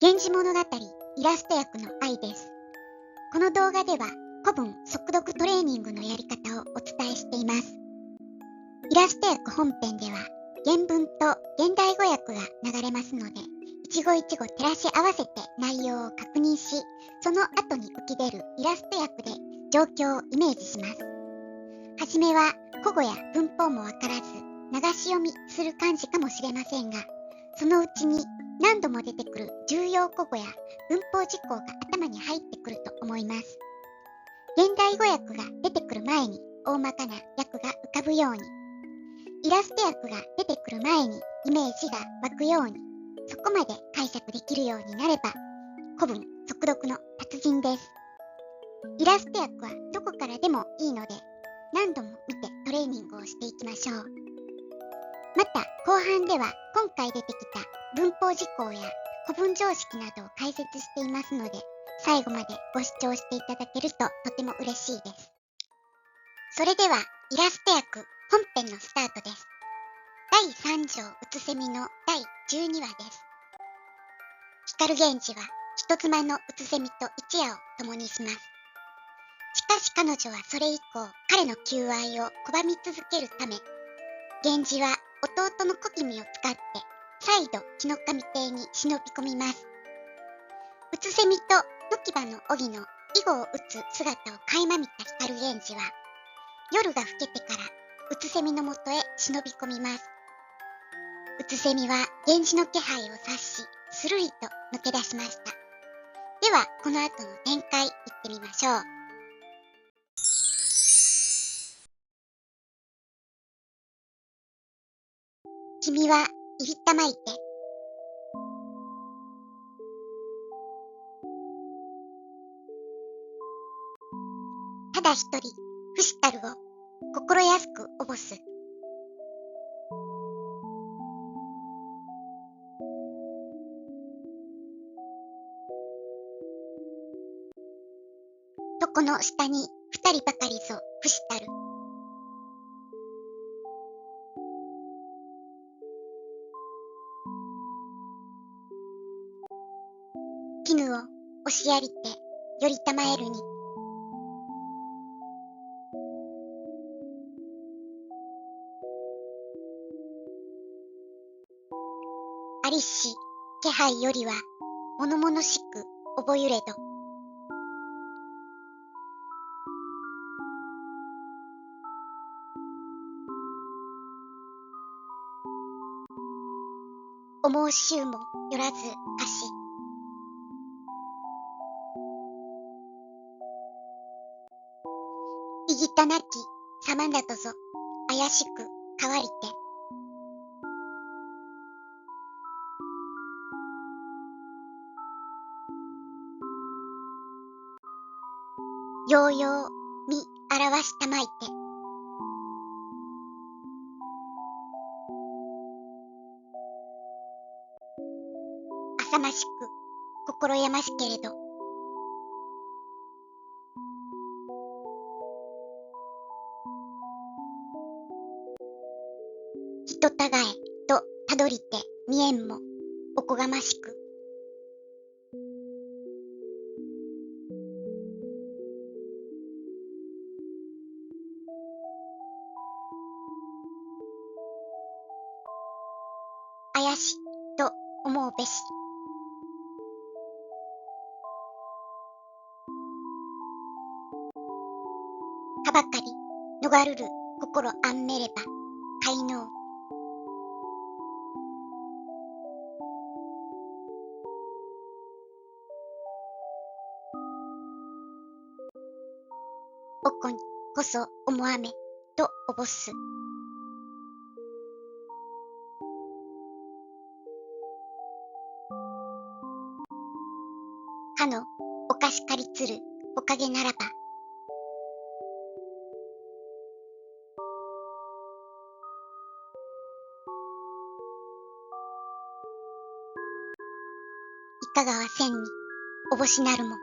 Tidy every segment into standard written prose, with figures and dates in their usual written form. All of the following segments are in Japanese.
源氏物語イラスト役の愛です。この動画では古文速読トレーニングのやり方をお伝えしています。イラスト訳本編では原文と現代語訳が流れますので、一語一語照らし合わせて内容を確認し、その後に浮き出るイラスト訳で状況をイメージします。はじめは古語や文法もわからず、流し読みする感じかもしれませんが、そのうちに何度も出てくる重要古語や文法事項が頭に入ってくると思います。現代語訳が出てくる前に大まかな訳が浮かぶように、イラスト訳が出てくる前にイメージが湧くように、そこまで解釈できるようになれば古文速読の達人です。イラスト訳はどこからでもいいので、何度も見てトレーニングをしていきましょう。また後半では今回出てきた文法事項や古文常識などを解説していますので、最後までご視聴していただけるととても嬉しいです。それではイラスト訳本編のスタートです。第3章うつせみの第12話です。光源氏は人妻のうつせみと一夜を共にします。しかし彼女はそれ以降彼の求愛を拒み続けるため、源氏は弟の小君を使って再度木の神邸に忍び込みます。うつせみと野木場の荻の囲碁を打つ姿を垣間見た光源氏は、夜が更けてからうつせみのもとへ忍び込みます。うつせみは源氏の気配を察し、するりと抜け出しました。ではこの後の展開いってみましょう。君はいりたまいて。ただ一人、不死たるを心安くおぼす。床の下に二人ばかりぞ不死たる。絹を押しやりてよりたまえるに。ありし気配よりは物々しく覚ゆれど。思う衆もよらずかし。いぎたなき様などぞ怪しく変わりて。ようよう見表したまいて。浅ましく心やましけれど。人たがえとたどりて見えんもおこがましく。怪しと思うべし。はばかり逃るる心あんめれば快能。おこにこそ思わめとおぼす。かのおかしかりつるおかげならば。いかがはせんにおぼしなるも。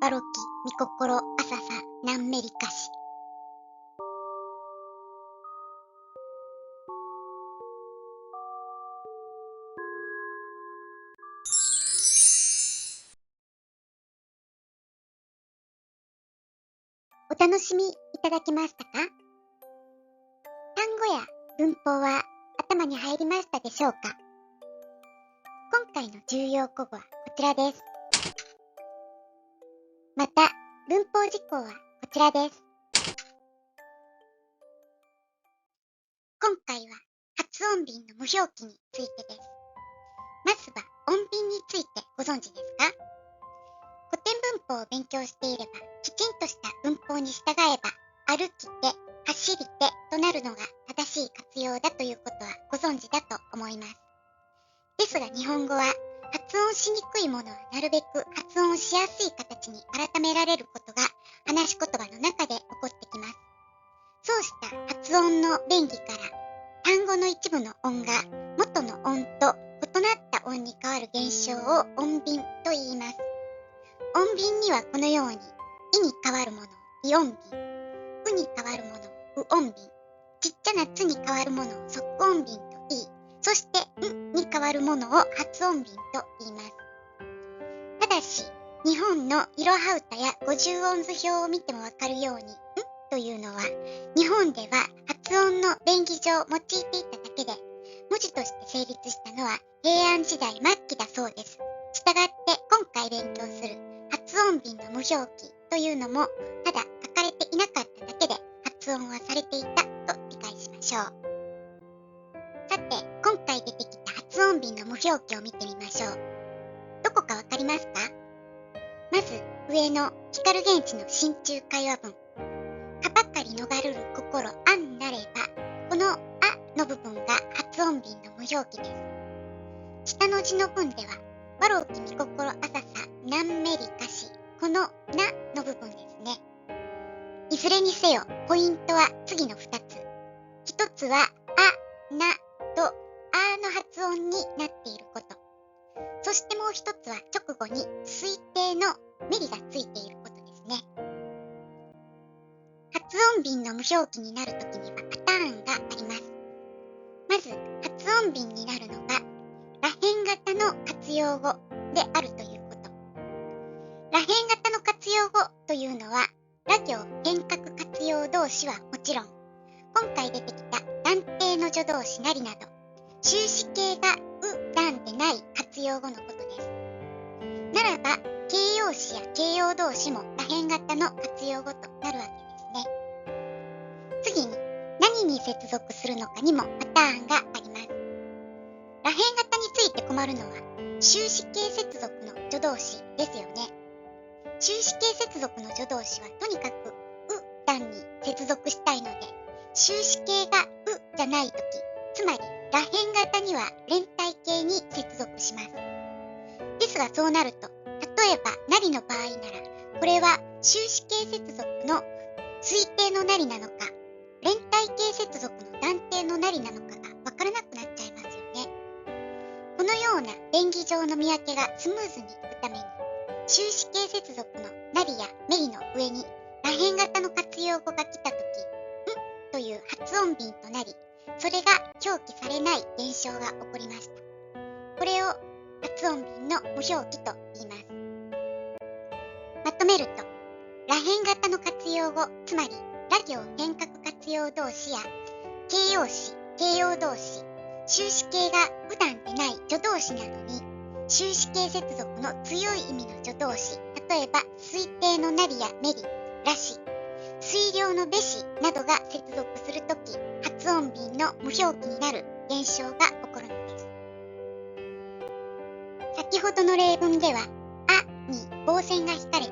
ばろきみ心浅さなんめりかし。お楽しみいただけましたか？単語や文法は頭に入りましたでしょうか？今回の重要古語はこちらです。また、文法事項はこちらです。今回は発音便の無表記についてです。まずは音便についてご存知ですか？古典文法を勉強していれば、きちんとした文法に従えば、歩きて、走りてとなるのが正しい活用だということはご存知だと思います。ですが日本語は発音しにくいものはなるべく発音しやすい形に改められることが話し言葉の中で起こってきます。そうした発音の便宜から単語の一部の音が元の音と異なった音に変わる現象を音便と言います。音便にはこのように、いに変わるものをい音便、うに変わるものをう音便、ちっちゃなつに変わるものを即音便と言い、そしてんに変わるものを発音便と言います。ただし、日本のいろは歌や50音図表を見てもわかるように、んというのは、日本では発音の便宜上用いていただけで、文字として成立したのは平安時代末期だそうです。したがって今回勉強する発音便の無表記というのも、ただ書かれていなかっただけで発音はされていたと理解しましょう。さて、今回出てきた発音便の無表記を見てみましょう。どこかわかりますか？まず、上の光源氏の真鍮会話文。かばかり逃るる心あんなれば、このあの部分が発音便の無表記です。下の字の文では、わろうきみ心あささなんめりかし、このなの部分ですね。いずれにせよ、ポイントは次の2つ。1つは、あ、なと、あの発音になっていること。そしてもう1つは直後に推定のメリがついていることですね。発音便の無表記になるときにはパターンがあります。まず、発音便になるのが、らへん型の活用語であるということ。らへん型の活用語というのは、ら行変革活用動詞はもちろん、今回出てきた断定の助動詞なりなど、終止形がうなんでない活用語のことです。ならば、形容詞や形容動詞もらへん型の活用語となるわけですね。次に、何に接続するのかにもパターンがあります。らへん型について困るのは、終止形接続の助動詞ですよね。終止形接続の助動詞はとにかくう単に接続したいので、終止形がうじゃないとき、つまりらへん型には連体形に接続します。ですがそうなると、例えばなりの場合なら、これは終止形接続の推定のなりなのか、連体形接続の断定のなりなのかがわからなくなっちゃいますよね。このような便宜上の見分けがスムーズにいくために、終止形接続のなりやめりの上にらへん型の活用語が来たとき、んという発音便となり、それが表記されない現象が起こりました。これを発音便の無表記と言います。まとめると、らへん型の活用語、つまりら行変革活用動詞や形容詞、形容動詞、終止形がうだんでない助動詞などに、終止形接続の強い意味の助動詞、例えば推定のなりやめり、らし、推量のべしなどが接続するとき、発音便の無表記になる現象が起こるのです。先ほどの例文では、あに棒線が引かれて、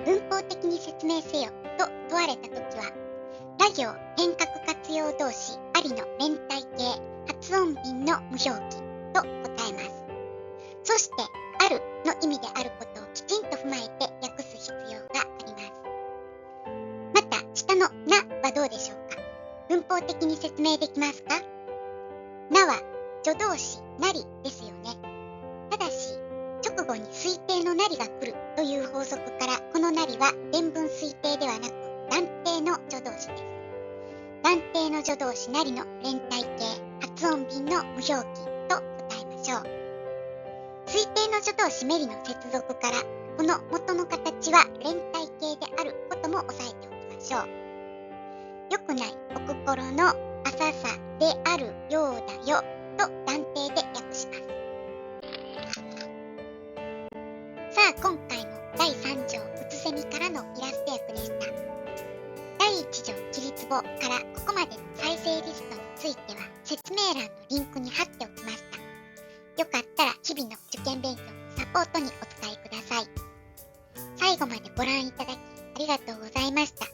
文法的に説明せよと問われたときは、ら行変革活用動詞ありの連体形発音便の無表記と答えます。そして、あるの意味であることをきちんと踏まえて訳す必要があります。また、下のなはどうでしょうか？文法的に説明できますか？なは助動詞なりですよね。ただし、直後に推定のなりが来るという法則から、このなりは伝文推定ではなく断定の助動詞です。断定の助動詞なりの連体形発音便の無表記と答えましょう。推定の助動詞めりの接続から、この元の形は連体形であることも押さえておきましょう。良くないお心の浅さであるようだよと断定で訳します。さあ、今回も第3条うつせみからのイラスト訳でした。第1条起立簿からここまでの再生リストについては説明欄のリンクに貼っておきました。よかったら日々の受験勉強のサポートにお使いください。最後までご覧いただきありがとうございました。